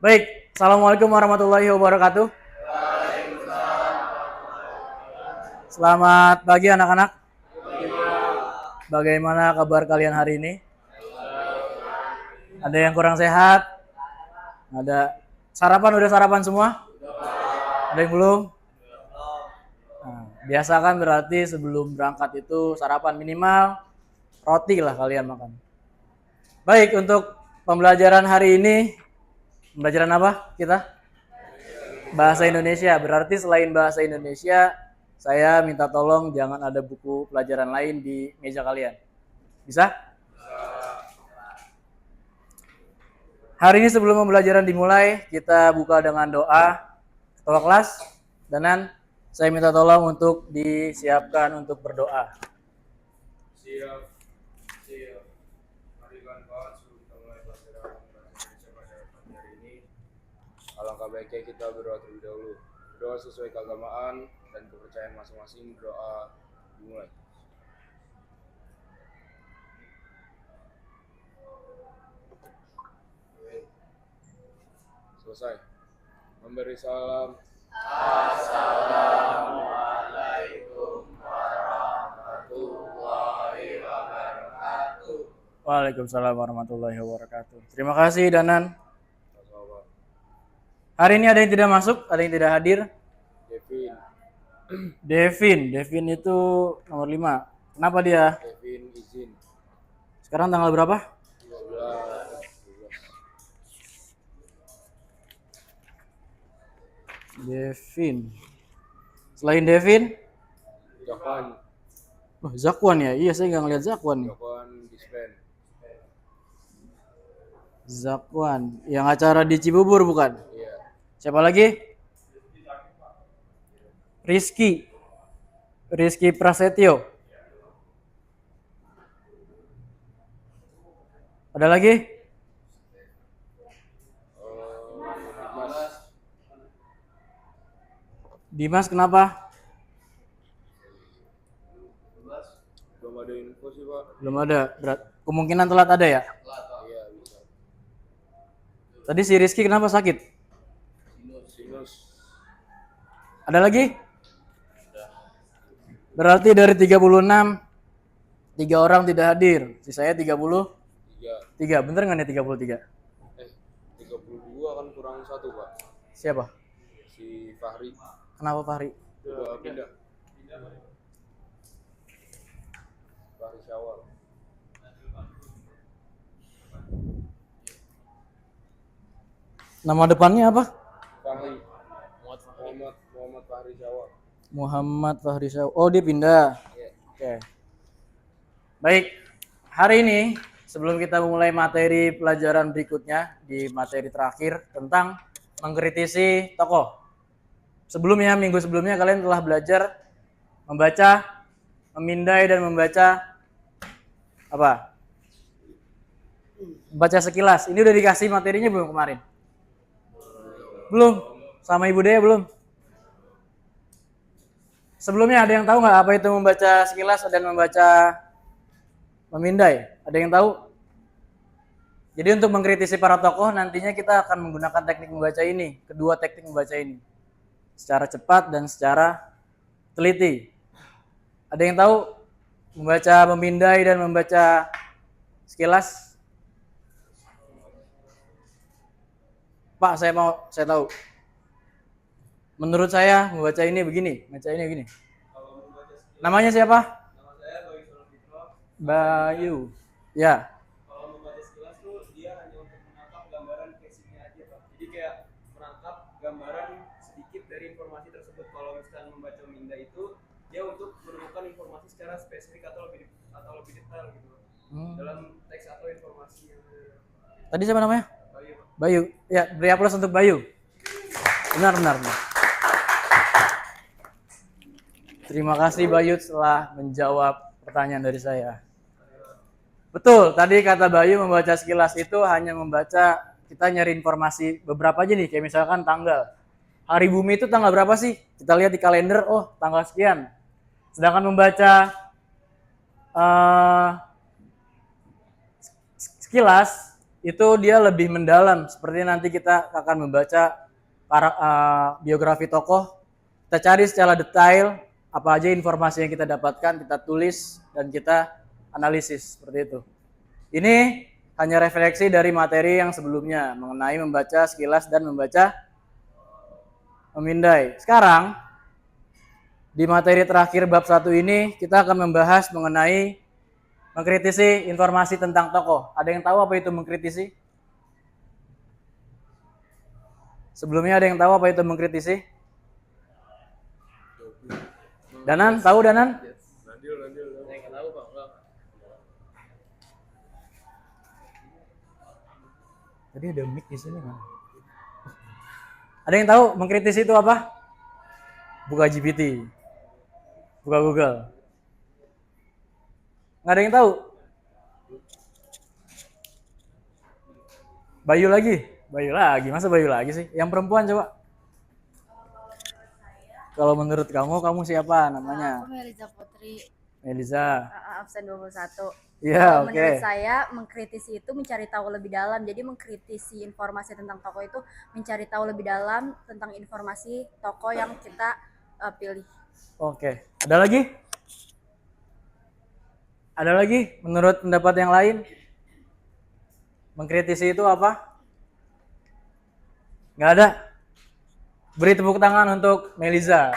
Baik, Assalamualaikum warahmatullahi wabarakatuh. Selamat pagi anak-anak. Bagaimana kabar kalian hari ini? Ada yang kurang sehat? Ada sarapan? Udah sarapan semua? Ada yang belum? Nah, biasa kan berarti sebelum berangkat itu sarapan minimal roti lah kalian makan. Baik, untuk pembelajaran hari ini, pembelajaran apa kita? Bahasa Indonesia. Berarti selain bahasa Indonesia, saya minta tolong jangan ada buku pelajaran lain di meja kalian. Bisa? Hari ini sebelum pembelajaran dimulai, kita buka dengan doa ketua kelas. Dan saya minta tolong untuk disiapkan untuk berdoa. Siap. Mari kawan-kawan sebelum kita mulai pelajaran bahasa Indonesia pada pagi hari ini, alangkah baiknya kita berdoa terlebih dahulu. Berdoa sesuai keagamaan dan kepercayaan masing-masing. Berdoa dimulai. Selesai. Memberi salam. Assalamualaikum warahmatullahi wabarakatuh. Waalaikumsalam warahmatullahi wabarakatuh. Terima kasih Danan. Sama-sama. Hari ini ada yang tidak masuk, ada yang tidak hadir. Devin itu nomor 5. Kenapa dia? Devin izin. Sekarang tanggal berapa? 12. Devin. Selain Devin, Jakwan. oh, Zakwan ya? Iya, saya nggak ngeliat Zakwan nih. Jakwan dispen. Zakwan, yang acara di Cibubur bukan? Iya. Siapa lagi? Rizky Prasetyo. Ada lagi? Dimas kenapa? Belum ada info sih, Pak. Belum ada. Kemungkinan telat ada ya? Iya, bisa. Tadi si Rizky kenapa sakit? Sinus. Ada lagi? Berarti dari 36, 3 orang tidak hadir. Sisanya 33. Bener nggak nih 33? 32 kan kurang 1, Pak. Siapa? Si Fahri. Kenapa Fahri? Udah pindah. Fahri Syawal. Nama depannya apa? Fahri. Muhammad Fahri Syawal. Muhammad Fahri Syawal. Oh, dia pindah. Iya. Oke. Baik. Hari ini sebelum kita memulai materi pelajaran berikutnya di materi terakhir tentang mengkritisi tokoh. Sebelumnya, minggu sebelumnya kalian telah belajar membaca, memindai dan membaca apa? Baca sekilas. Ini udah dikasih materinya belum kemarin? Belum? Sama Ibu Dea belum? Sebelumnya ada yang tahu nggak apa itu membaca sekilas dan membaca memindai? Ada yang tahu? Jadi untuk mengkritisi para tokoh nantinya kita akan menggunakan teknik membaca ini, kedua teknik membaca ini. Secara cepat dan secara teliti. Ada yang tahu membaca memindai dan membaca sekilas? Pak, saya tahu. Menurut saya membaca ini begini, baca ini begini. Namanya siapa? Nama saya Bayu Solofitro. Bayu. Ya. Kalau membaca sekilas tuh dia hanya untuk menangkap gambaran casingnya aja, Pak. Jadi kayak menangkap gambaran sedikit dari informasi tersebut. Kalau misalkan membaca minda itu dia untuk menemukan informasi secara spesifik atau lebih detail gitu dalam teks atau informasi yang ada. Tadi siapa namanya? Bayu, Pak. Bayu. Ya, beri aplaus untuk Bayu. Benar. Terima kasih Bayu telah menjawab pertanyaan dari saya. Betul, tadi kata Bayu membaca sekilas itu hanya membaca, kita nyari informasi beberapa aja nih, kayak misalkan tanggal. Hari bumi itu tanggal berapa sih? Kita lihat di kalender, oh tanggal sekian. Sedangkan membaca sekilas itu dia lebih mendalam. Seperti nanti kita akan membaca biografi tokoh, kita cari secara detail apa aja informasi yang kita dapatkan, kita tulis dan kita analisis seperti itu. Ini hanya refleksi dari materi yang sebelumnya mengenai membaca sekilas dan membaca memindai. Sekarang di materi terakhir bab 1 ini kita akan membahas mengenai mengkritisi informasi tentang tokoh. Ada yang tahu apa itu mengkritisi? Sebelumnya ada yang tahu apa itu mengkritisi? Danan, tahu Danan? Tadi ada mic di sini kan? Ada yang tahu mengkritisi itu apa? Buka GPT, buka Google. Nggak ada yang tahu? Bayu lagi, masa Bayu lagi sih? Yang perempuan coba. Kalau menurut kamu siapa namanya? Aku Meliza Putri. Meliza. Absen 21. Iya, oke. Menurut saya mengkritisi itu mencari tahu lebih dalam. Jadi mengkritisi informasi tentang tokoh itu mencari tahu lebih dalam tentang informasi tokoh yang kita pilih. Oke. Ada lagi? Ada lagi menurut pendapat yang lain? Mengkritisi itu apa? Nggak ada? Beri tepuk tangan untuk Meliza.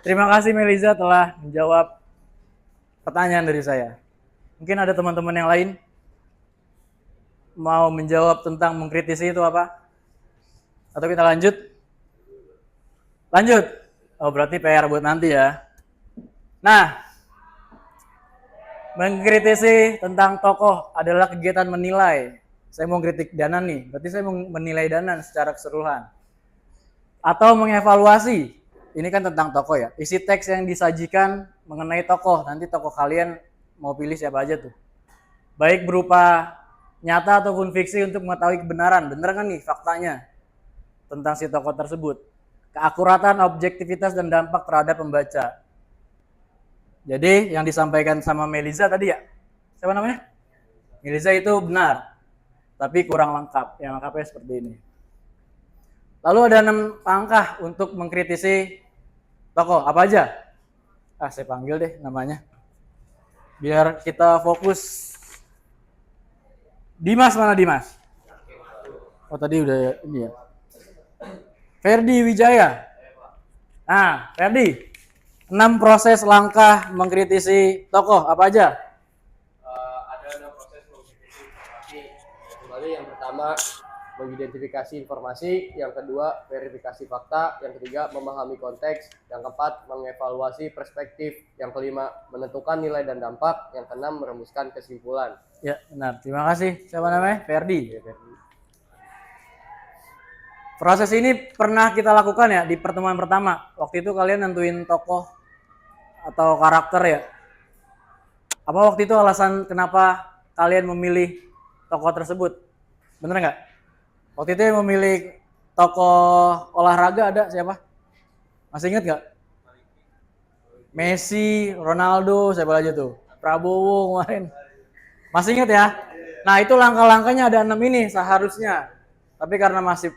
Terima kasih Meliza telah menjawab pertanyaan dari saya. Mungkin ada teman-teman yang lain mau menjawab tentang mengkritisi itu apa? Atau kita lanjut? Lanjut? Oh berarti PR buat nanti ya. Nah, mengkritisi tentang tokoh adalah kegiatan menilai. Saya mau kritik Danan nih, berarti saya mau menilai Danan secara keseluruhan. Atau mengevaluasi, ini kan tentang tokoh ya. Isi teks yang disajikan mengenai tokoh, nanti tokoh kalian mau pilih siapa aja tuh. Baik berupa nyata ataupun fiksi untuk mengetahui kebenaran. Bener kan nih faktanya tentang si tokoh tersebut. Keakuratan, objektivitas, dan dampak terhadap pembaca. Jadi yang disampaikan sama Meliza tadi ya, siapa namanya? Meliza itu benar, tapi kurang lengkap. Yang lengkapnya seperti ini. Lalu ada 6 langkah untuk mengkritisi tokoh. Apa aja? Saya panggil deh namanya. Biar kita fokus. Dimas mana Dimas? Oh tadi udah ini ya. Ferdi Wijaya. Nah, Ferdi. 6 proses langkah mengkritisi tokoh. Apa aja? Ada 6 proses mengkritisi informasi. Kembali yang pertama mengidentifikasi informasi, yang kedua verifikasi fakta, yang ketiga memahami konteks, yang keempat mengevaluasi perspektif, yang kelima menentukan nilai dan dampak, yang keenam merumuskan kesimpulan. Ya benar, terima kasih. Siapa namanya? Ferdi. Ya, Ferdi. Proses ini pernah kita lakukan ya di pertemuan pertama. Waktu itu kalian nentuin tokoh atau karakter ya. Apa waktu itu alasan kenapa kalian memilih tokoh tersebut? Bener nggak? Waktu itu yang memilih tokoh olahraga ada siapa? Masih inget nggak? Messi, Ronaldo, siapa aja tuh? Prabowo kemarin. Masih inget ya? Nah itu langkah-langkahnya ada 6 ini seharusnya. Tapi karena masih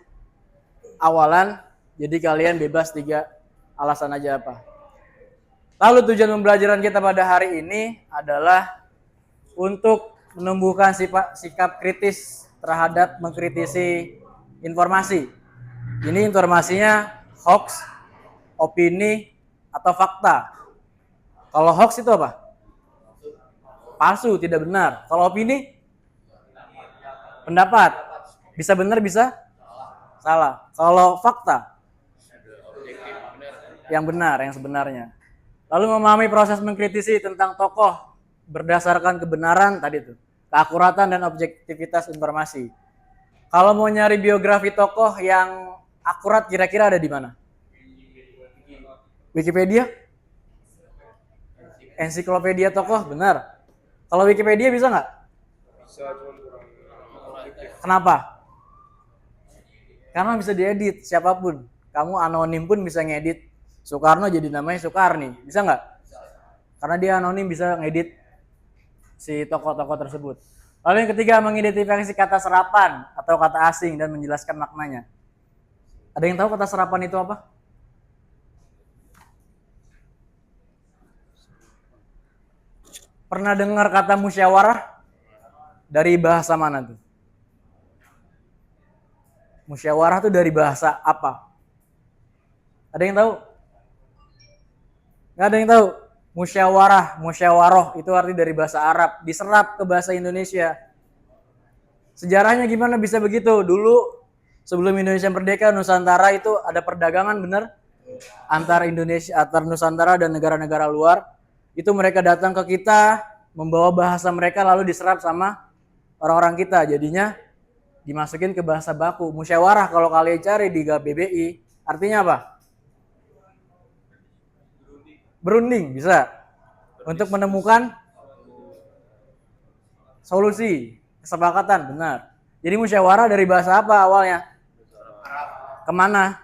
awalan, jadi kalian bebas 3 alasan aja apa. Lalu tujuan pembelajaran kita pada hari ini adalah untuk menumbuhkan sikap kritis terhadap mengkritisi informasi. Ini informasinya hoax, opini, atau fakta. Kalau hoax itu apa? Palsu, tidak benar. Kalau opini? Pendapat. Bisa benar, bisa salah. Kalau fakta? Yang benar, yang sebenarnya. Lalu memahami proses mengkritisi tentang tokoh berdasarkan kebenaran tadi tuh. Keakuratan dan objektivitas informasi. Kalau mau nyari biografi tokoh yang akurat kira-kira ada di mana? Wikipedia? Ensiklopedia tokoh, benar. Kalau Wikipedia bisa nggak? Bisa, cuma kurang. Kenapa? Karena bisa diedit siapapun. Kamu anonim pun bisa ngedit. Soekarno jadi namanya Soekarni. Bisa nggak? Karena dia anonim bisa ngedit si tokoh-tokoh tersebut. Lalu yang ketiga, mengidentifikasi kata serapan atau kata asing dan menjelaskan maknanya. Ada yang tahu kata serapan itu apa? Pernah dengar kata musyawarah? Dari bahasa mana tuh? Musyawarah tuh dari bahasa apa? Ada yang tahu? Nggak ada yang tahu? Musyawarah, musyawaroh itu arti dari bahasa Arab, diserap ke bahasa Indonesia. Sejarahnya gimana bisa begitu? Dulu sebelum Indonesia merdeka, Nusantara itu ada perdagangan bener antar Indonesia, antar Nusantara dan negara-negara luar. Itu mereka datang ke kita, membawa bahasa mereka lalu diserap sama orang-orang kita. Jadinya dimasukin ke bahasa baku. Musyawarah kalau kalian cari di KBBI, artinya apa? Berunding, bisa. Untuk menemukan solusi, kesepakatan, benar. Jadi musyawarah dari bahasa apa awalnya? Kemana?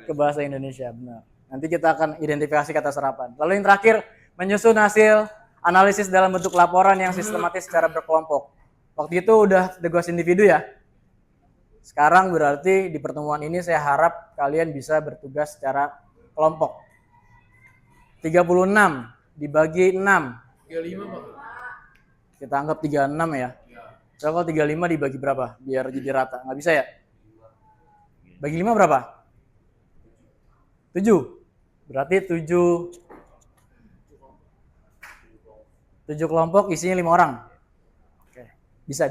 Ke bahasa Indonesia, benar. Nanti kita akan identifikasi kata serapan. Lalu yang terakhir, menyusun hasil analisis dalam bentuk laporan yang sistematis secara berkelompok. Waktu itu udah tugas individu ya. Sekarang berarti di pertemuan ini saya harap kalian bisa bertugas secara kelompok. 36 dibagi 6. 35 Pak. Kita anggap 36 ya. So kalau 35 dibagi berapa? Biar jadi rata. Nggak bisa ya? Bagi 5 berapa? 7. Berarti 7 kelompok isinya 5 orang. Oke, bisa.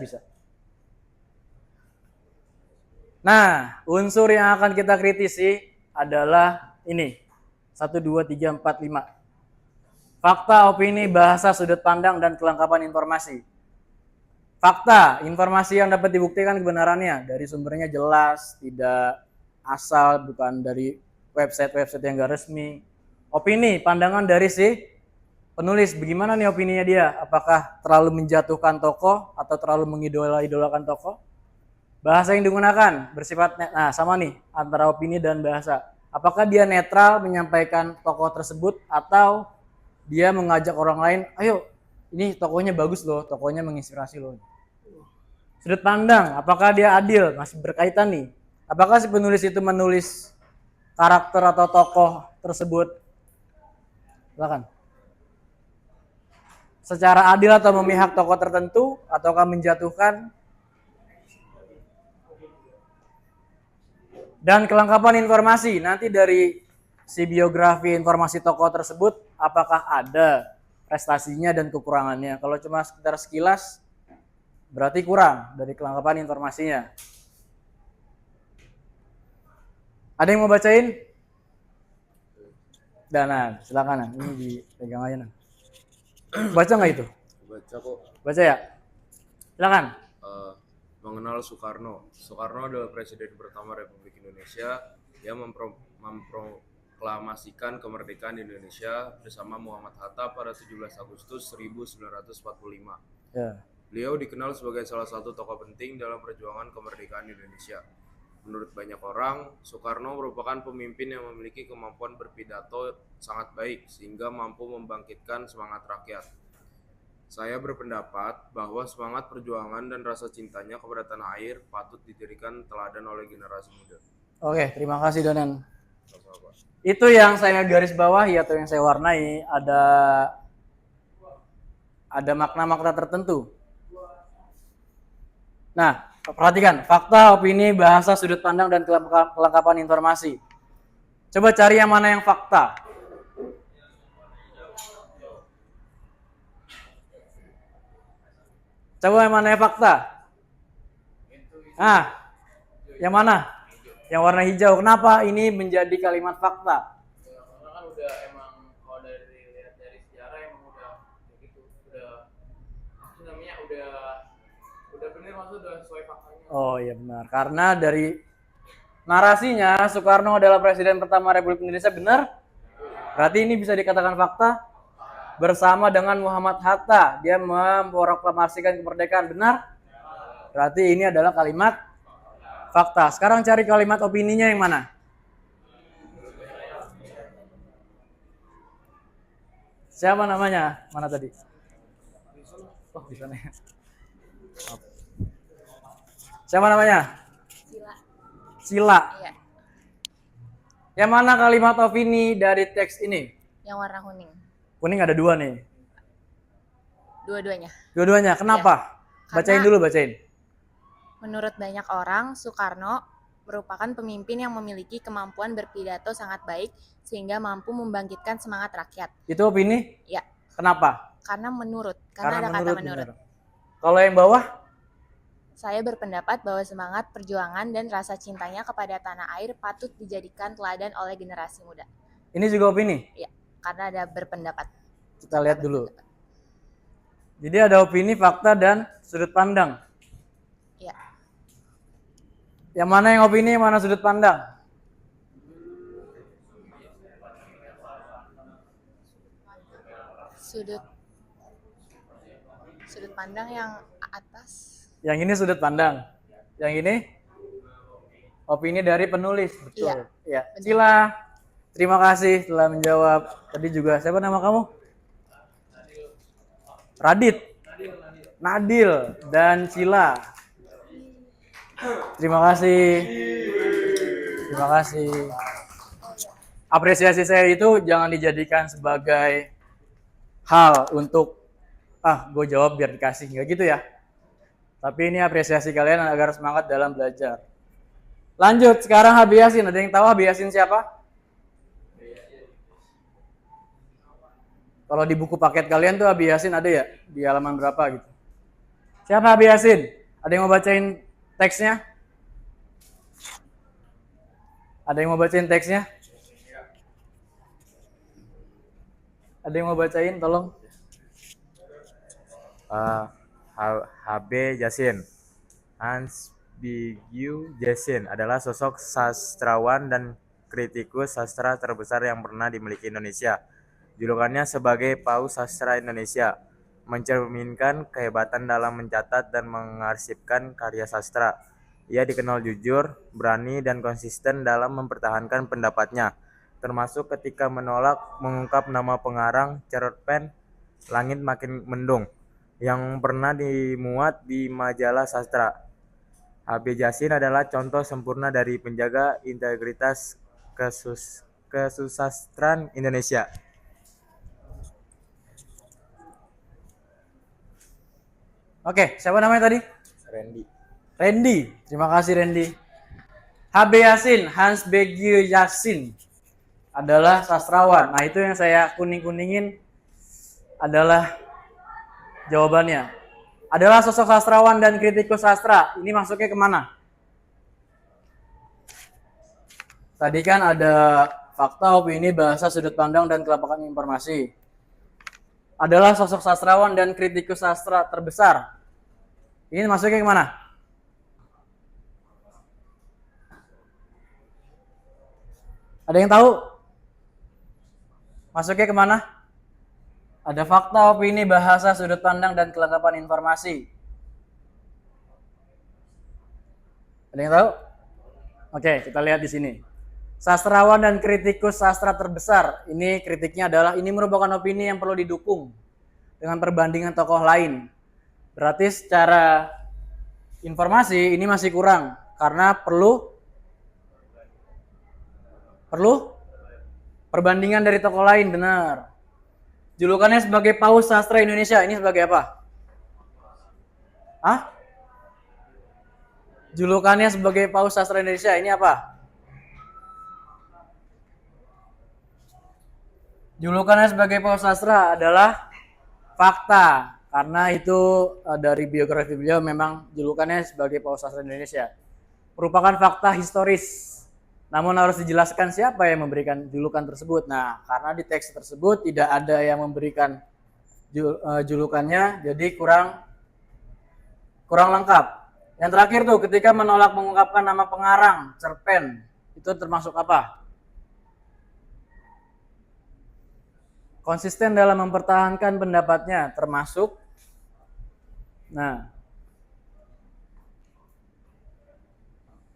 Nah, unsur yang akan kita kritisi adalah ini. 1, 2, 3, 4, 5. Fakta, opini, bahasa, sudut pandang, dan kelengkapan informasi. Fakta, informasi yang dapat dibuktikan kebenarannya. Dari sumbernya jelas, tidak asal, bukan dari website-website yang gak resmi. Opini, pandangan dari si penulis. Bagaimana nih opininya dia? Apakah terlalu menjatuhkan tokoh atau terlalu mengidolakan tokoh? Bahasa yang digunakan bersifat sama nih antara opini dan bahasa. Apakah dia netral menyampaikan tokoh tersebut atau dia mengajak orang lain, ayo ini tokohnya bagus loh, tokohnya menginspirasi loh. Sudut pandang, apakah dia adil? Masih berkaitan nih. Apakah si penulis itu menulis karakter atau tokoh tersebut? Silakan. Secara adil atau memihak tokoh tertentu ataukah menjatuhkan? Dan kelengkapan informasi, nanti dari si biografi informasi tokoh tersebut, apakah ada prestasinya dan kekurangannya. Kalau cuma sekitar sekilas, berarti kurang dari kelengkapan informasinya. Ada yang mau bacain? Danan, silakan. Ini dipegang aja. Baca nggak itu? Baca kok. Baca ya? Silakan. Mengenal Soekarno. Soekarno adalah presiden pertama Republik Indonesia yang memproklamasikan kemerdekaan Indonesia bersama Muhammad Hatta pada 17 Agustus 1945. Ya. Beliau dikenal sebagai salah satu tokoh penting dalam perjuangan kemerdekaan Indonesia. Menurut banyak orang, Soekarno merupakan pemimpin yang memiliki kemampuan berpidato sangat baik sehingga mampu membangkitkan semangat rakyat. Saya berpendapat bahwa semangat perjuangan dan rasa cintanya kepada tanah air patut dijadikan teladan oleh generasi muda. Oke, terima kasih Danan. Itu yang saya garis bawahi atau yang saya warnai, ada makna-makna tertentu. Nah, perhatikan, fakta, opini, bahasa, sudut pandang, dan kelengkapan informasi. Coba cari yang mana yang fakta. Coba yang mana yang fakta? Yang mana? Yang warna hijau. Kenapa ini menjadi kalimat fakta? Karena kan udah emang kalau lihat dari sejarah emang udah begitu, udah benar maksud udah sesuai faktanya. Oh iya benar. Karena dari narasinya Soekarno adalah presiden pertama Republik Indonesia, benar? Berarti ini bisa dikatakan fakta. Bersama dengan Muhammad Hatta, dia memproklamasikan kemerdekaan, benar? Berarti ini adalah kalimat fakta. Sekarang cari kalimat opininya yang mana? Siapa namanya? Mana tadi? Oh, di sana ya. Maaf. Siapa namanya? Sila. Sila. Iya, Yang mana kalimat opini dari teks ini? yang warna kuning. Kuning ada dua nih. Dua-duanya. Dua-duanya. Kenapa? Karena- Bacain dulu, bacain. Menurut banyak orang, Soekarno merupakan pemimpin yang memiliki kemampuan berpidato sangat baik sehingga mampu membangkitkan semangat rakyat. Itu opini? Ya, Kenapa? karena ada kata menurut. benar. Kalau yang bawah? Saya berpendapat bahwa semangat perjuangan dan rasa cintanya kepada tanah air patut dijadikan teladan oleh generasi muda. Ini juga opini? Ya, karena ada berpendapat. Kita lihat dulu. Jadi ada opini, fakta, dan sudut pandang. Ya, Yang mana yang opini, yang mana sudut pandang? sudut pandang yang atas. Yang ini sudut pandang. Yang ini opini dari penulis, betul. Iya, Ya. benar. Sila, terima kasih telah menjawab. Tadi juga siapa nama kamu? Radit, Nadil, dan Sila. Terima kasih. Terima kasih. Apresiasi saya itu jangan dijadikan sebagai hal untuk gue jawab biar dikasih, nggak gitu ya. Tapi ini apresiasi kalian agar semangat dalam belajar. Lanjut, sekarang Habib Yasin. Ada yang tahu Habib Yasin siapa? Kalau di buku paket kalian tuh Habib Yasin ada ya? Di halaman berapa gitu? Siapa Habib Yasin? Ada yang mau bacain teksnya? Ada yang mau bacain teksnya? Ada yang mau bacain? Tolong. H.B. Yasin. Hans Bigu Yasin adalah sosok sastrawan dan kritikus sastra terbesar yang pernah dimiliki Indonesia. Julukannya sebagai Paus Sastra Indonesia mencerminkan kehebatan dalam mencatat dan mengarsipkan karya sastra. Ia dikenal jujur, berani, dan konsisten dalam mempertahankan pendapatnya, termasuk ketika menolak mengungkap nama pengarang cerpen Langit Makin Mendung yang pernah dimuat di majalah sastra. H.B. Yasin adalah contoh sempurna dari penjaga integritas kesusastraan Indonesia. Oke, siapa namanya tadi? Randy. Randy. Terima kasih Randy. H.B. Yasin, Hans Begiu Yasin adalah sastrawan. Nah, itu yang saya kuning-kuningin adalah jawabannya. Adalah sosok sastrawan dan kritikus sastra. Ini masuknya kemana? Tadi kan ada fakta, opini, bahasa, sudut pandang, dan kelapakan informasi. Adalah sosok sastrawan dan kritikus sastra terbesar. Ini masuknya kemana? Ada yang tahu? Masuknya kemana? Ada fakta, opini, bahasa, sudut pandang, dan kelengkapan informasi. Ada yang tahu? Oke, kita lihat di sini. Sastrawan dan kritikus sastra terbesar. Ini kritiknya adalah ini merupakan opini yang perlu didukung dengan perbandingan tokoh lain. Berarti secara informasi ini masih kurang karena perlu perbandingan dari tokoh lain, benar. Julukannya sebagai Paus Sastra Indonesia, ini sebagai apa? Julukannya sebagai Paus Sastra Indonesia, ini apa? Julukannya sebagai Paus Sastra adalah fakta, karena itu dari biografi beliau memang julukannya sebagai Paus Sastra Indonesia. Merupakan fakta historis. Namun harus dijelaskan siapa yang memberikan julukan tersebut. Nah, karena di teks tersebut tidak ada yang memberikan julukannya, jadi kurang lengkap. Yang terakhir tuh, ketika menolak mengungkapkan nama pengarang cerpen, itu termasuk apa? Konsisten dalam mempertahankan pendapatnya, termasuk. Nah,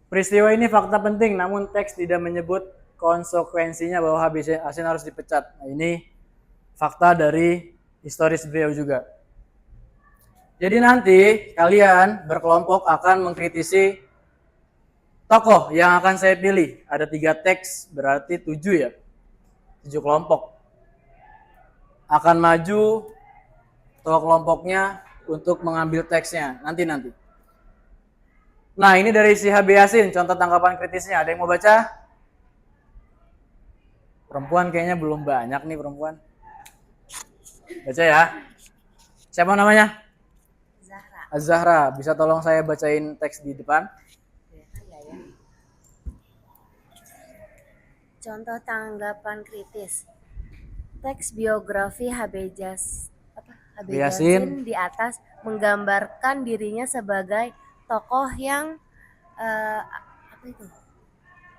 peristiwa ini fakta penting, namun teks tidak menyebut konsekuensinya bahwa Habib Yasin harus dipecat. Nah, ini fakta dari historis beliau juga. Jadi nanti kalian berkelompok akan mengkritisi tokoh yang akan saya pilih. Ada 3 teks, berarti 7 ya. 7 kelompok. Akan maju ketua kelompoknya untuk mengambil teksnya. Nanti. Nah, ini dari si HB Yasin, contoh tanggapan kritisnya. Ada yang mau baca? Perempuan kayaknya belum banyak nih perempuan. Baca ya. Siapa namanya? Zahra. Az-Zahra. Bisa tolong saya bacain teks di depan? Contoh tanggapan kritis. Teks biografi HB Yasin di atas menggambarkan dirinya sebagai tokoh yang apa itu?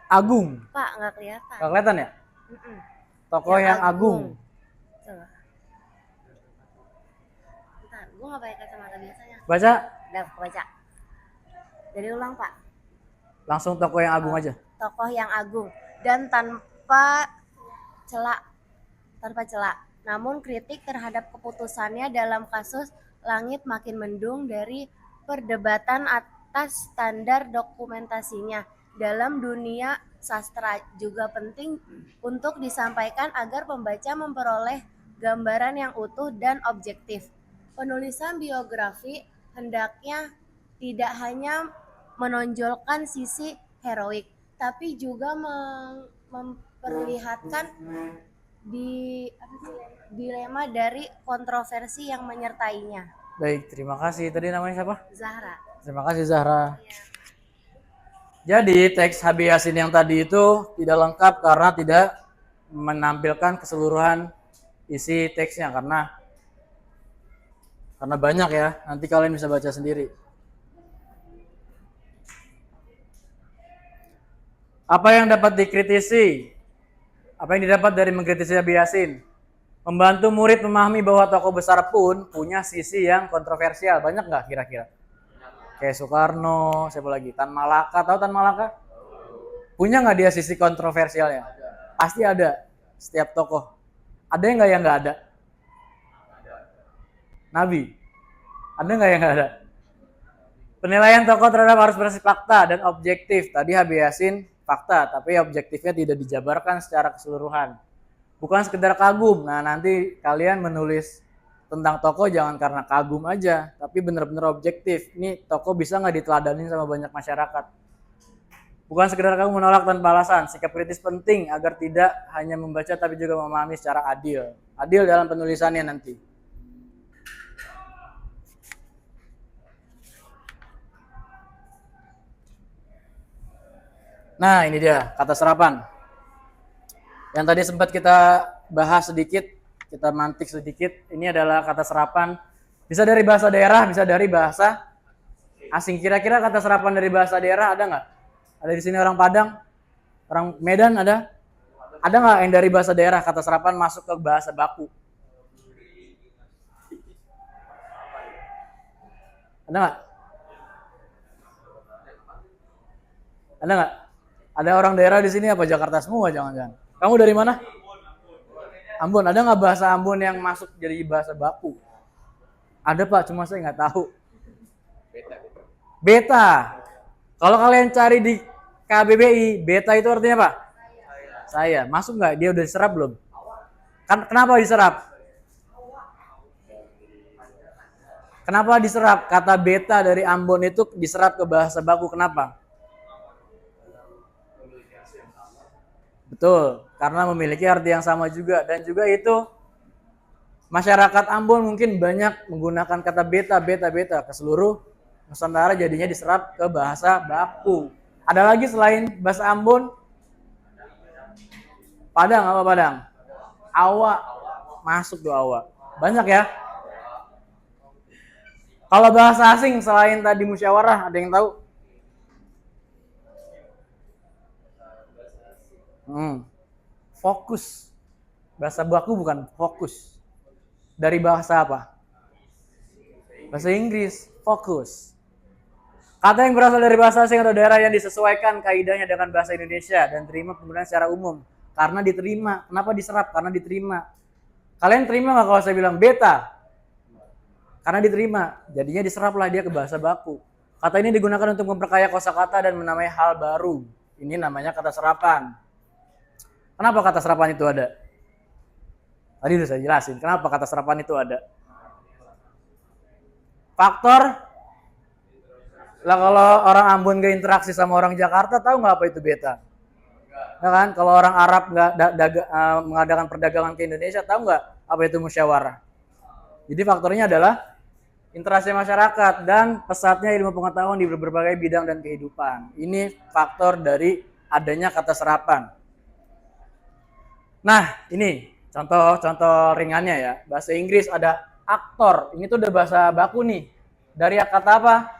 Agung. Pak, nggak kelihatan. Nggak kelihatan ya? Tokoh yang agung. Coba. Bentar, gue nggak pakai kacamata biasanya. Baca. Udah, baca. Dari ulang, Pak. Langsung tokoh yang agung aja. Tokoh yang agung dan tanpa celak. Namun kritik terhadap keputusannya dalam kasus Langit Makin Mendung dari perdebatan atas standar dokumentasinya dalam dunia sastra juga penting untuk disampaikan agar pembaca memperoleh gambaran yang utuh dan objektif. Penulisan biografi hendaknya tidak hanya menonjolkan sisi heroik, tapi juga memperlihatkan dilema dari kontroversi yang menyertainya. Baik, terima kasih. Tadi namanya siapa? Zahra. Terima kasih Zahra. Jadi teks HB Yasin yang tadi itu tidak lengkap karena tidak menampilkan keseluruhan isi teksnya karena banyak ya. Nanti kalian bisa baca sendiri. Apa yang dapat dikritisi? Apa yang didapat dari mengkritisi HB Yasin? Membantu murid memahami bahwa tokoh besar pun punya sisi yang kontroversial. Banyak nggak kira-kira? Kayak Soekarno, siapa lagi? Tan Malaka, tahu Tan Malaka? Punya nggak dia sisi kontroversialnya? Pasti ada. Setiap tokoh. Ada yang nggak ada? Nabi. Ada nggak yang nggak ada? Penilaian tokoh terhadap harus bersifat fakta dan objektif. Tadi HB Yasin fakta, tapi objektifnya tidak dijabarkan secara keseluruhan. Bukan sekedar kagum. Nah, nanti kalian menulis tentang tokoh jangan karena kagum aja, tapi benar-benar objektif. Ini tokoh bisa nggak diteladanin sama banyak masyarakat. Bukan sekedar kamu menolak tanpa alasan. Sikap kritis penting agar tidak hanya membaca tapi juga memahami secara adil. Adil dalam penulisannya nanti. Nah, ini dia kata serapan. Yang tadi sempat kita bahas sedikit, kita mantik sedikit. Ini adalah kata serapan. Bisa dari bahasa daerah, bisa dari bahasa asing. Kira-kira kata serapan dari bahasa daerah ada nggak? Ada di sini orang Padang, orang Medan ada? Ada nggak yang dari bahasa daerah kata serapan masuk ke bahasa baku? Ada nggak? Ada nggak? Ada orang daerah di sini apa Jakarta semua jangan-jangan? Kamu dari mana? Ambon. Ada nggak bahasa Ambon yang masuk jadi bahasa baku? Ada Pak, cuma saya nggak tahu. Beta. Kalau kalian cari di KBBI, beta itu artinya apa? Saya. Masuk nggak? Dia udah diserap belum? Kenapa diserap? Kenapa diserap? Kata beta dari Ambon itu diserap ke bahasa baku. Kenapa? Betul, karena memiliki arti yang sama juga. Dan juga itu masyarakat Ambon mungkin banyak menggunakan kata beta ke seluruh Nusantara, jadinya diserap ke bahasa baku. Ada lagi selain bahasa Ambon? Padang, apa Padang? Awa, masuk tuh Awa. Banyak ya. Kalau bahasa asing selain tadi musyawarah, ada yang tahu? Fokus. Bahasa baku bukan fokus. Dari bahasa apa? Bahasa Inggris, fokus. Kata yang berasal dari bahasa asing atau daerah yang disesuaikan kaidahnya dengan bahasa Indonesia dan terima penggunaan secara umum. Karena diterima. Kenapa diserap? Karena diterima. Kalian terima nggak kalau saya bilang beta? karena diterima, jadinya diseraplah dia ke bahasa baku. Kata ini digunakan untuk memperkaya kosakata dan menamai hal baru. Ini namanya kata serapan. Kenapa kata serapan itu ada? Tadi udah saya jelasin, kenapa kata serapan itu ada. Faktor, lah kalau orang Ambon gak interaksi sama orang Jakarta, tahu nggak apa itu beta? Ya kan? Kalau orang Arab nggak mengadakan perdagangan ke Indonesia, tahu nggak apa itu musyawarah? Jadi faktornya adalah interaksi masyarakat dan pesatnya ilmu pengetahuan di berbagai bidang dan kehidupan. Ini faktor dari adanya kata serapan. Nah, ini contoh ringannya ya. Bahasa Inggris ada aktor. Ini tuh udah bahasa baku nih. Dari kata apa?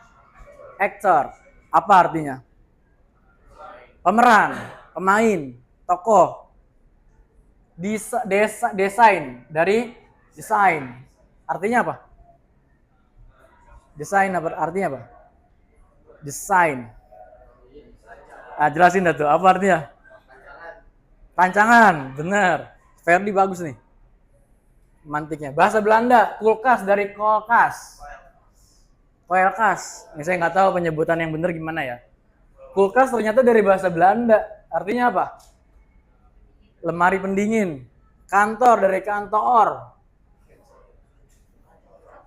Actor. Apa artinya? Pemeran, pemain, tokoh. Desain dari desain. Artinya apa? Desain artinya apa? Desain. Jelasin dah tuh. Apa artinya? Rancangan, bener. Ferdi bagus nih. Mantiknya. Bahasa Belanda, kulkas dari kolkas. Koelkas. Ini saya nggak tahu penyebutan yang bener gimana ya. Kulkas ternyata dari bahasa Belanda. Artinya apa? Lemari pendingin. Kantor dari kantor.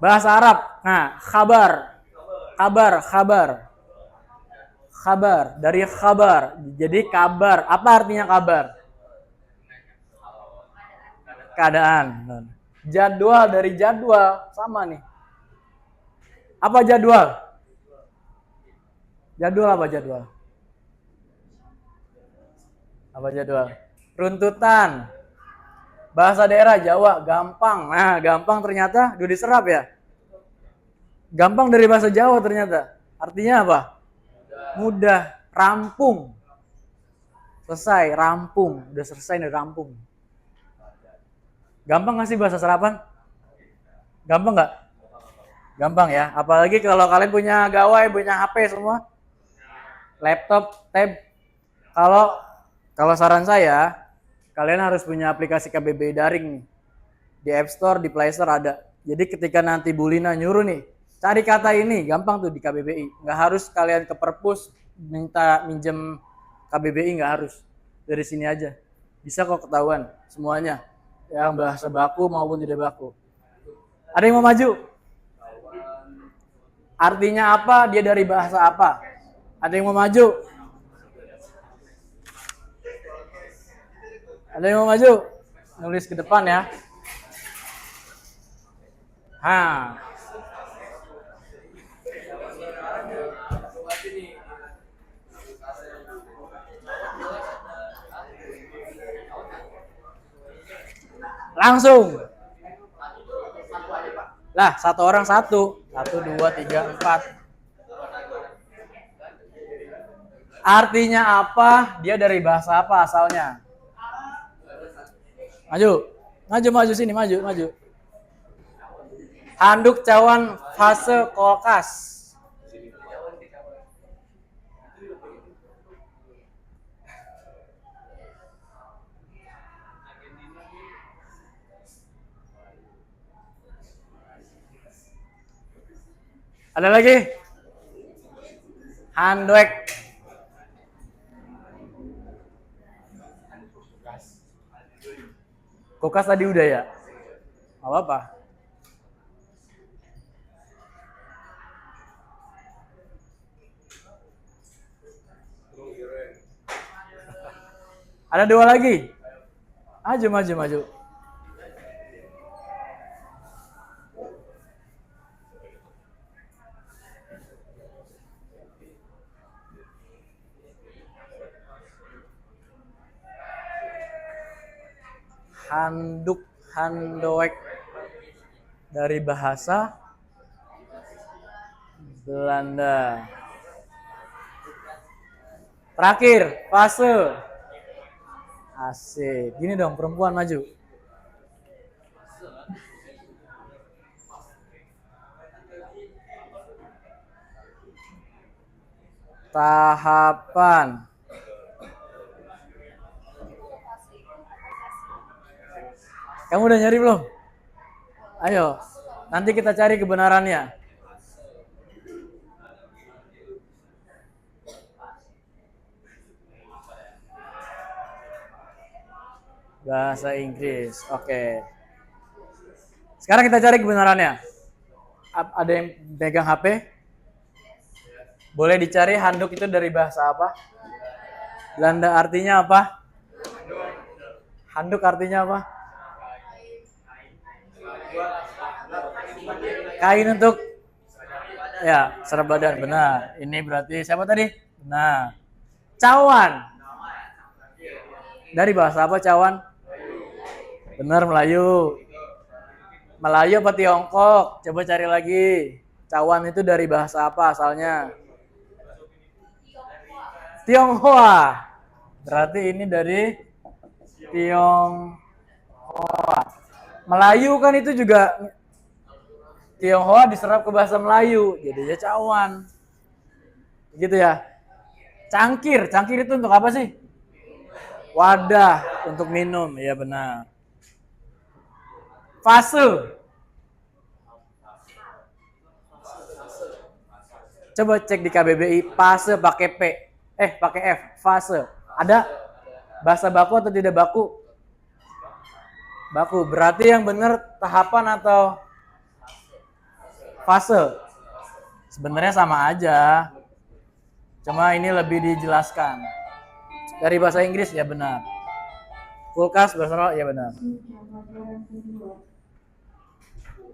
Bahasa Arab. Nah, khabar. Khabar dari khabar. Jadi kabar. Apa artinya kabar? Keadaan. Jadwal dari jadwal. Sama nih. Apa jadwal? Jadwal apa jadwal? Apa jadwal? Runtutan. Bahasa daerah Jawa, gampang. Nah, gampang ternyata udah diserap ya. Gampang dari bahasa Jawa ternyata. Artinya apa? Mudah. Rampung. Selesai, rampung. Udah selesai nih, rampung. Gampang nggak sih bahasa serapan? Gampang nggak? Gampang ya. Apalagi kalau kalian punya gawai, punya HP semua. Laptop, tab. Kalau saran saya, kalian harus punya aplikasi KBBI daring nih. Di App Store, di Play Store ada. Jadi ketika nanti Bu Lina nyuruh nih, cari kata ini, gampang tuh di KBBI. Nggak harus kalian ke perpus minta minjem KBBI, nggak harus. Dari sini aja. Bisa kok ketahuan semuanya. Yang bahasa baku maupun tidak baku. Ada yang mau maju? Artinya apa? Dia dari bahasa apa? Ada yang mau maju? Ada yang mau maju? Nulis ke depan ya. Langsung. Lah, satu orang satu. 1, 2, 3, 4. Artinya apa? Dia dari bahasa apa asalnya? Maju sini, maju. Handuk cawan fase kolkas. Ada lagi? Handuk. Kulkas tadi udah ya? Gak apa-apa. Ada 2 lagi. Maju. Handuk dari bahasa Belanda. Terakhir, fase. Asik. Gini dong, perempuan maju. Tahapan. Kamu udah nyari belum? Ayo. Nanti kita cari kebenarannya. Bahasa Inggris. Oke. Sekarang kita cari kebenarannya. Ada yang pegang HP? Boleh dicari handuk itu dari bahasa apa? Belanda artinya apa? Handuk artinya apa? Kain untuk ya, serab badan. Benar. Ini berarti siapa tadi? Benar. Cawan. Dari bahasa apa cawan? Benar, Melayu. Melayu apa Tiongkok? Coba cari lagi. Cawan itu dari bahasa apa asalnya? Tionghoa. Berarti ini dari Tionghoa. Melayu kan itu juga Tionghoa diserap ke bahasa Melayu, jadinya cawan. Gitu ya. Cangkir, cangkir itu untuk apa sih? Wadah untuk minum, ya benar. Fase. Coba cek di KBBI, fase pakai P, pakai F, fase. Ada bahasa baku atau tidak baku? Baku. Berarti yang benar tahapan atau fase? Sebenarnya sama aja. Cuma ini lebih dijelaskan. Dari bahasa Inggris ya benar. Kulkas bahasa Arab ya benar.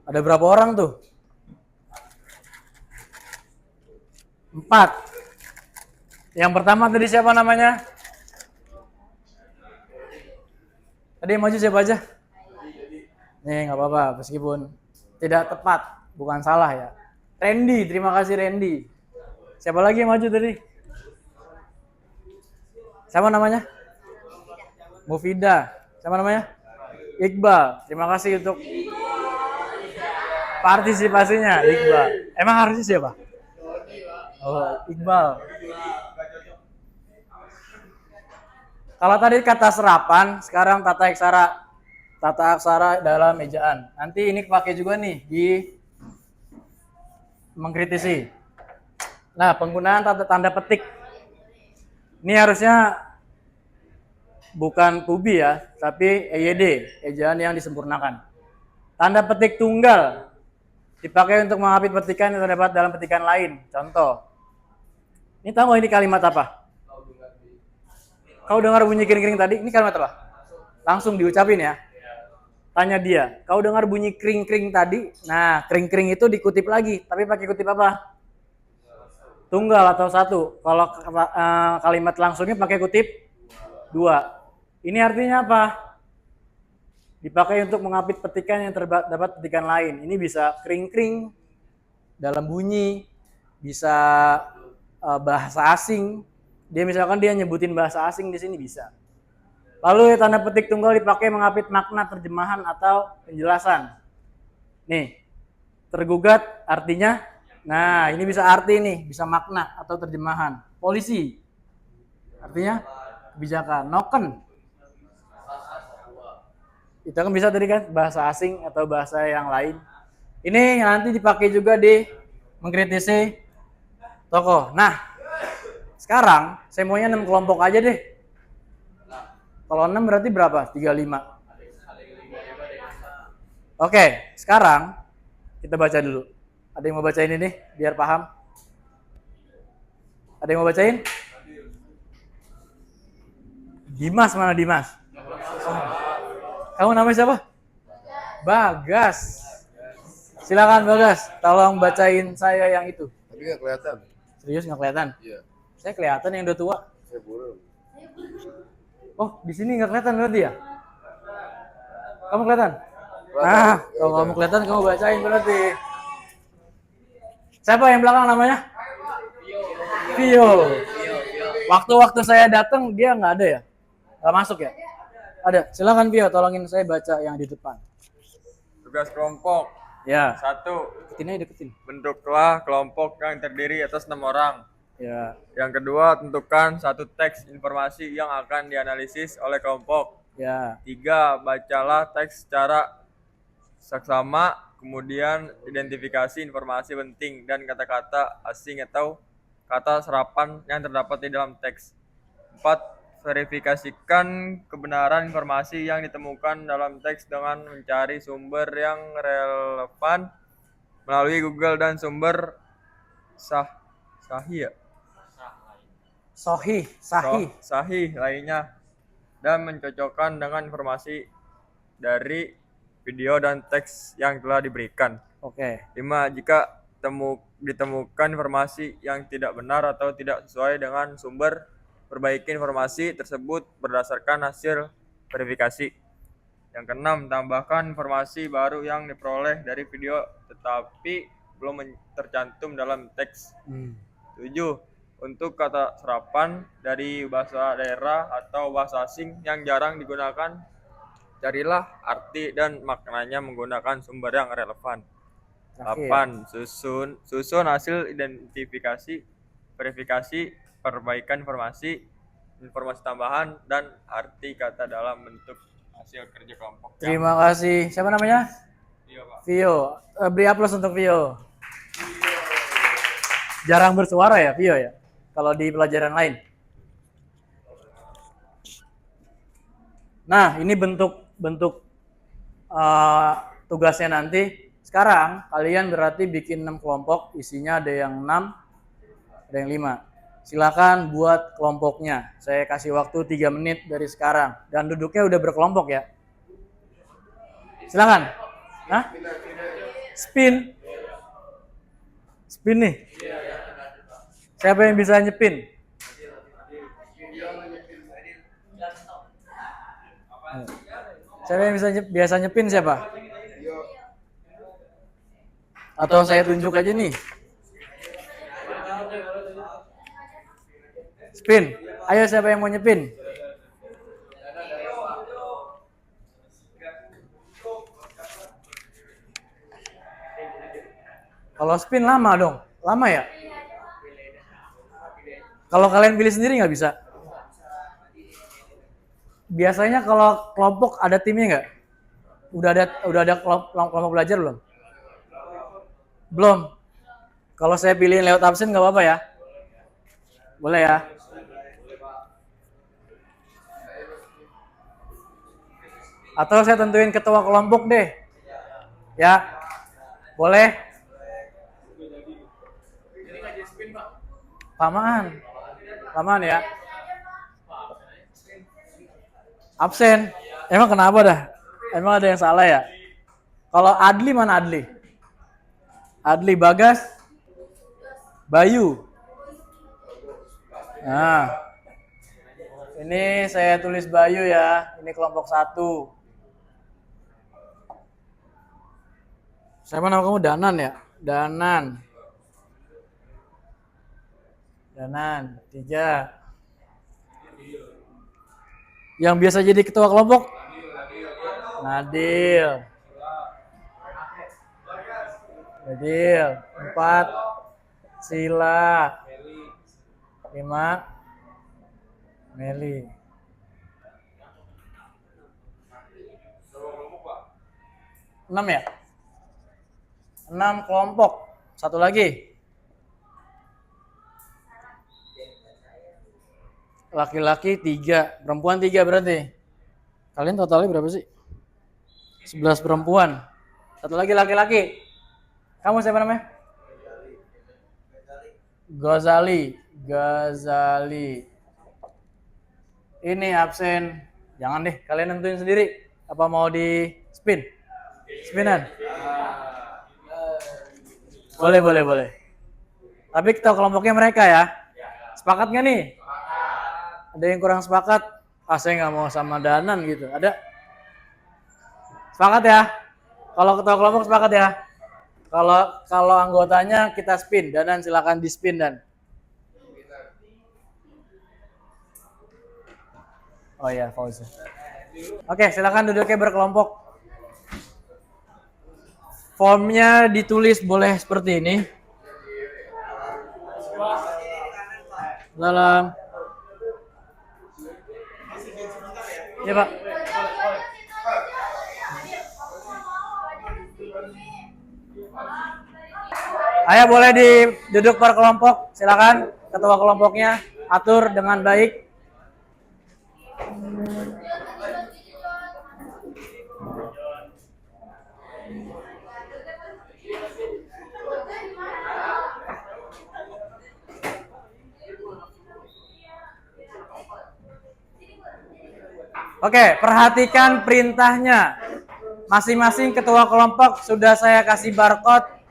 Ada berapa orang tuh? 4. Yang pertama tadi siapa namanya? Tadi yang maju siapa aja? Nih nggak apa-apa, meskipun tidak tepat, bukan salah ya. Randy, terima kasih Randy. Siapa lagi yang maju tadi? Siapa namanya? Mufida. Siapa namanya? Iqbal. Terima kasih untuk partisipasinya, Iqbal. Emang harusnya siapa? Oh, Iqbal. Kalau tadi kata serapan, sekarang tata aksara dalam ejaan. Nanti ini pakai juga nih di mengkritisi. Nah, penggunaan tanda petik. Ini harusnya bukan pubi ya, tapi EYD, ejaan yang disempurnakan. Tanda petik tunggal dipakai untuk mengapit petikan yang terdapat dalam petikan lain. Contoh. Ini tahu ini kalimat apa? Kau dengar bunyi kering-kering tadi? Ini kalimat apa? Langsung diucapin ya. Tanya dia, kau dengar bunyi kering-kering tadi? Nah, kering-kering itu dikutip lagi, tapi pakai kutip apa? Tunggal atau satu. Kalau kalimat langsungnya pakai kutip 2. Ini artinya apa? Dipakai untuk mengapit petikan yang terdapat petikan lain. Ini bisa kring-kring dalam bunyi, bisa bahasa asing. Dia misalkan dia nyebutin bahasa asing di sini bisa. Lalu tanda petik tunggal dipakai mengapit makna terjemahan atau penjelasan. Nih, tergugat artinya, nah ini bisa arti nih, bisa makna atau terjemahan. Polisi, artinya kebijakan. Noken, itu kan bisa tadi kan bahasa asing atau bahasa yang lain. Ini nanti dipakai juga di mengkritisi tokoh. Nah, sekarang saya maunya 6 kelompok aja deh. Kalau 6 berarti berapa? 35. Oke, sekarang kita baca dulu. Ada yang mau bacain ini biar paham? Ada yang mau bacain? Dimas, mana Dimas? Kamu namanya siapa? Bagas. Silakan Bagas, tolong bacain saya yang itu. Tapi nggak kelihatan. Serius nggak kelihatan? Iya. Saya kelihatan yang udah tua. Saya burung. Oh, di sini nggak kelihatan berarti ya? Kamu kelihatan? Ah, kalau kamu kelihatan kamu bacain berarti. Siapa yang belakang namanya? Vio. Waktu-waktu saya datang dia nggak ada ya? Nggak masuk ya? Ada. Silakan Vio, tolongin saya baca yang di depan. Tugas kelompok. Ya. 1. Deketin aja, deketin. Bentuklah kelompok yang terdiri atas 6 orang. Ya. Yang kedua, tentukan satu teks informasi yang akan dianalisis oleh kelompok. Ya. 3. Bacalah teks secara seksama Kemudian identifikasi informasi penting dan kata-kata asing atau kata serapan yang terdapat di dalam teks. 4. Verifikasikan kebenaran informasi yang ditemukan dalam teks dengan mencari sumber yang relevan melalui Google dan sumber sahih sahih lainnya dan mencocokkan dengan informasi dari video dan teks yang telah diberikan. Oke. 5. Jika ditemukan informasi yang tidak benar atau tidak sesuai dengan sumber, perbaiki informasi tersebut berdasarkan hasil verifikasi. Yang keenam, tambahkan informasi baru yang diperoleh dari video tetapi belum tercantum dalam teks. 7. Untuk kata serapan dari bahasa daerah atau bahasa asing yang jarang digunakan, carilah arti dan maknanya menggunakan sumber yang relevan. 8. Susun hasil identifikasi, verifikasi, perbaikan informasi tambahan, dan arti kata dalam bentuk hasil kerja kelompok. Terima kasih. Siapa namanya? Iya, Pak. Vio. Beri aplaus untuk Vio. Jarang bersuara ya Vio ya? Kalau di pelajaran lain. Nah, ini bentuk tugasnya nanti. Sekarang kalian berarti bikin 6 kelompok, isinya ada yang 6, ada yang 5. Silakan buat kelompoknya. Saya kasih waktu 3 menit dari sekarang. Dan duduknya udah berkelompok ya. Silakan. Hah? Spin. Spin nih. Siapa yang bisa nyepin? Siapa yang biasa nyepin siapa? Atau saya tunjuk aja nih. Spin. Ayo siapa yang mau nyepin? Kalau spin lama dong. Lama ya? Kalau kalian pilih sendiri nggak bisa? Biasanya kalau kelompok ada timnya nggak? Udah ada kelompok belajar belum? Belum. Kalau saya pilihin lewat absen nggak apa-apa ya? Boleh ya? Atau saya tentuin ketua kelompok deh? Ya? Boleh? Lamaan ya? Absen. Emang kenapa dah? Emang ada yang salah ya? Kalau Adli mana Adli? Adli, Bagas, Bayu. Nah, ini saya tulis Bayu ya. Ini kelompok 1. Siapa nama kamu? Danan ya? Danan. 3. Yang biasa jadi ketua kelompok? Nadil. 4. Sila. 5. Meli. 6 ya? 6 kelompok. Satu lagi. Laki-laki 3, perempuan 3 berarti. Kalian totalnya berapa sih? 11 perempuan. Satu lagi laki-laki. Kamu siapa namanya? Ghazali. Ini absen. Jangan deh, kalian nentuin sendiri. Apa mau di spin? Spinan? Boleh. Tapi kita kelompoknya mereka ya. Sepakat nggak nih? Ada yang kurang sepakat? Saya nggak mau sama Danan gitu. Ada? Sepakat ya? Kalau ketua kelompok sepakat ya? Kalau anggotanya kita spin. Danan silakan di spin dan. Oh iya, Fauzi. Oke, silakan duduknya berkelompok. Formnya ditulis boleh seperti ini. Dalam. Ya Pak. Ayo boleh duduk per kelompok, silakan ketua kelompoknya atur dengan baik. Oke, perhatikan perintahnya. Masing-masing ketua kelompok sudah saya kasih barcode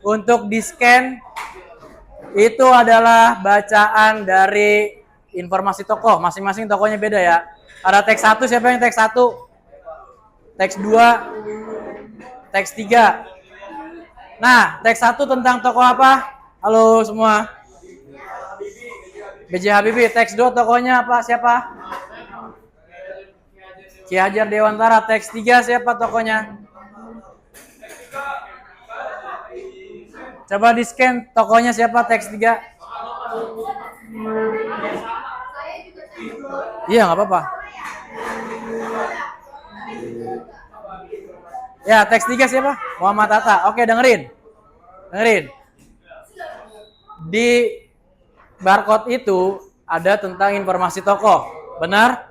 untuk di-scan. Itu adalah bacaan dari informasi tokoh. Masing-masing tokohnya beda ya. Ada teks 1, siapa yang teks 1? Teks 2, teks 3. Nah, teks 1 tentang tokoh apa? Halo semua. B.J. Habibie. Teks 2 tokohnya apa? Siapa? Ki Hajar Dewantara. Teks 3 siapa tokohnya? Coba di scan tokohnya siapa teks 3? Iya nggak apa-apa. Ya teks 3 siapa? Muhammad Hatta. Oke dengerin. Di barcode itu ada tentang informasi tokoh. Benar?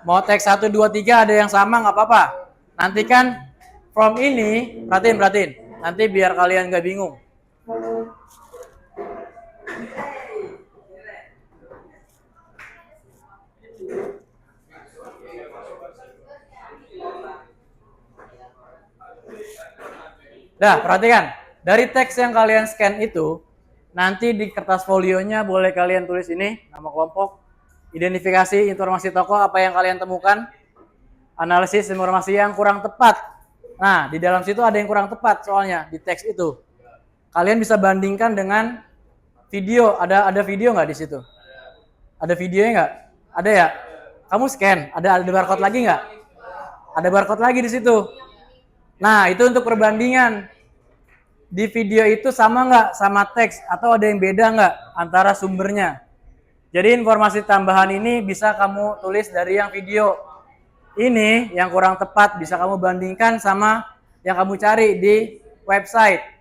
Mau teks 1, 2, 3 ada yang sama nggak apa-apa. Nanti kan from ini, perhatiin. Nanti biar kalian nggak bingung. Nah, perhatikan. Dari teks yang kalian scan itu, nanti di kertas folionya boleh kalian tulis ini, nama kelompok, identifikasi informasi tokoh apa yang kalian temukan, analisis informasi yang kurang tepat. Nah, di dalam situ ada yang kurang tepat soalnya, di teks itu. Kalian bisa bandingkan dengan video. Ada video nggak di situ? Ada videonya nggak? Ada ya? Kamu scan, ada barcode lagi nggak? Ada barcode lagi di situ. Nah, itu untuk perbandingan. Di video itu sama nggak sama teks atau ada yang beda nggak antara sumbernya? Jadi informasi tambahan ini bisa kamu tulis dari yang video. Ini yang kurang tepat bisa kamu bandingkan sama yang kamu cari di website.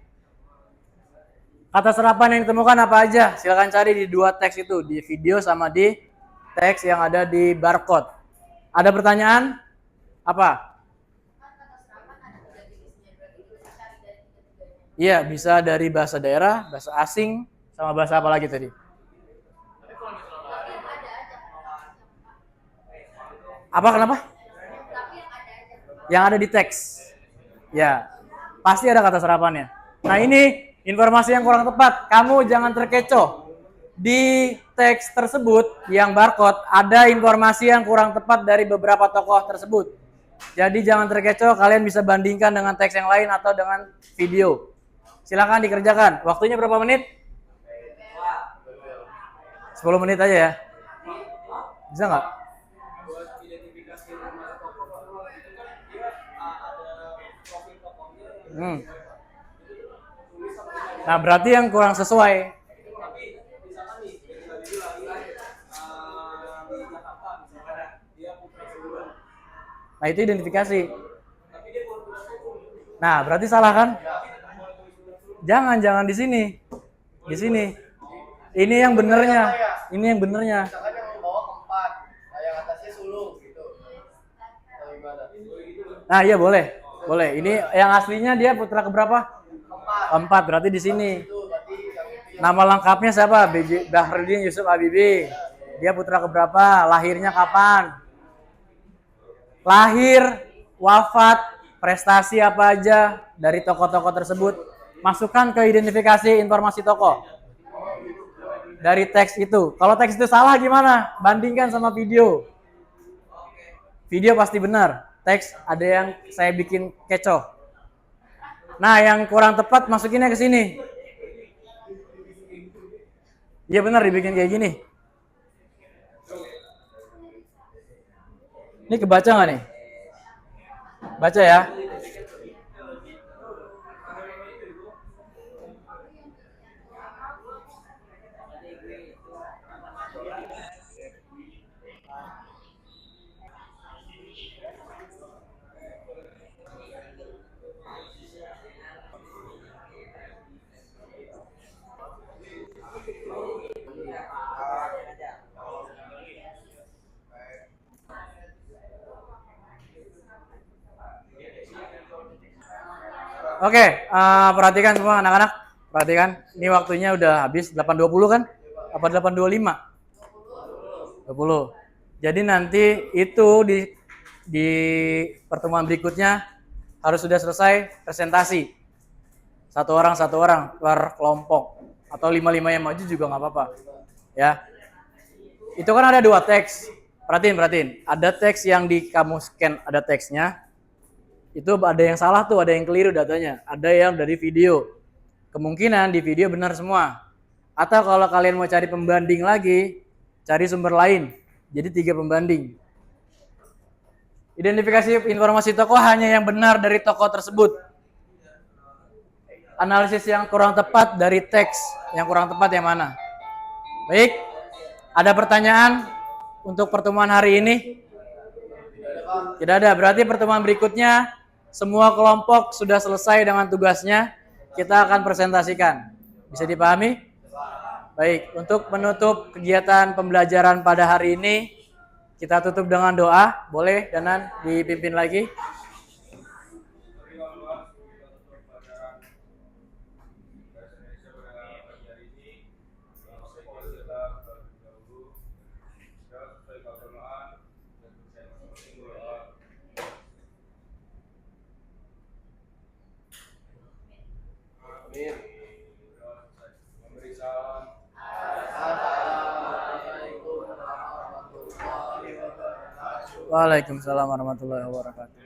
Kata serapan yang ditemukan apa aja? Silakan cari di 2 teks itu, di video sama di teks yang ada di barcode. Ada pertanyaan? Apa? Iya, bisa dari bahasa daerah, bahasa asing, sama bahasa apa lagi tadi? Apa kenapa? Yang ada di teks. Ya, pasti ada kata serapannya. Nah ini informasi yang kurang tepat. Kamu jangan terkecoh. Di teks tersebut yang barcode ada informasi yang kurang tepat dari beberapa tokoh tersebut. Jadi jangan terkecoh, kalian bisa bandingkan dengan teks yang lain atau dengan video. Silakan dikerjakan. Waktunya berapa menit? 10 menit aja ya. Bisa nggak? Nah berarti yang kurang sesuai. Nah itu identifikasi. Nah berarti salah kan? Jangan di sini. Di sini. Ini yang benernya. Ini yang benernya. Misalkan yang bawa keempat, yang atasnya sulung gitu. Atau gimana? Nah iya boleh. Boleh. Ini yang aslinya dia putra keberapa? Keempat. Berarti di sini. Nama lengkapnya siapa? B.J. Bahrudin Yusuf Habibie. Dia putra keberapa? Lahirnya kapan? Lahir, wafat, prestasi apa aja dari tokoh-tokoh tersebut. Masukkan ke identifikasi informasi tokoh. Dari teks itu. Kalau teks itu salah gimana? Bandingkan sama video. Video pasti benar. Teks ada yang saya bikin kecoh. Nah, yang kurang tepat masukinnya ke sini. Iya benar dibikin kayak gini. Ini kebaca nggak nih? Baca ya. Oke, perhatikan semua anak-anak. Perhatikan, ini waktunya udah habis 8.20 kan? Apa 8.25? 20. Jadi nanti itu di pertemuan berikutnya harus sudah selesai presentasi. Satu orang per kelompok atau 5-5 yang maju juga nggak apa-apa. Ya. Itu kan ada 2 teks. Perhatiin. Ada teks yang di kamu scan, ada teksnya. Itu ada yang salah tuh, ada yang keliru datanya. Ada yang dari video. Kemungkinan di video benar semua. Atau kalau kalian mau cari pembanding lagi, cari sumber lain. Jadi 3 pembanding. Identifikasi informasi tokoh hanya yang benar dari tokoh tersebut. Analisis yang kurang tepat dari teks. Yang kurang tepat yang mana? Baik. Ada pertanyaan untuk pertemuan hari ini? Tidak ada. Berarti pertemuan berikutnya semua kelompok sudah selesai dengan tugasnya. Kita akan presentasikan. Bisa dipahami? Baik. Untuk menutup kegiatan pembelajaran pada hari ini, kita tutup dengan doa. Boleh, Danan dipimpin lagi. Waalaikumsalam warahmatullahi wabarakatuh.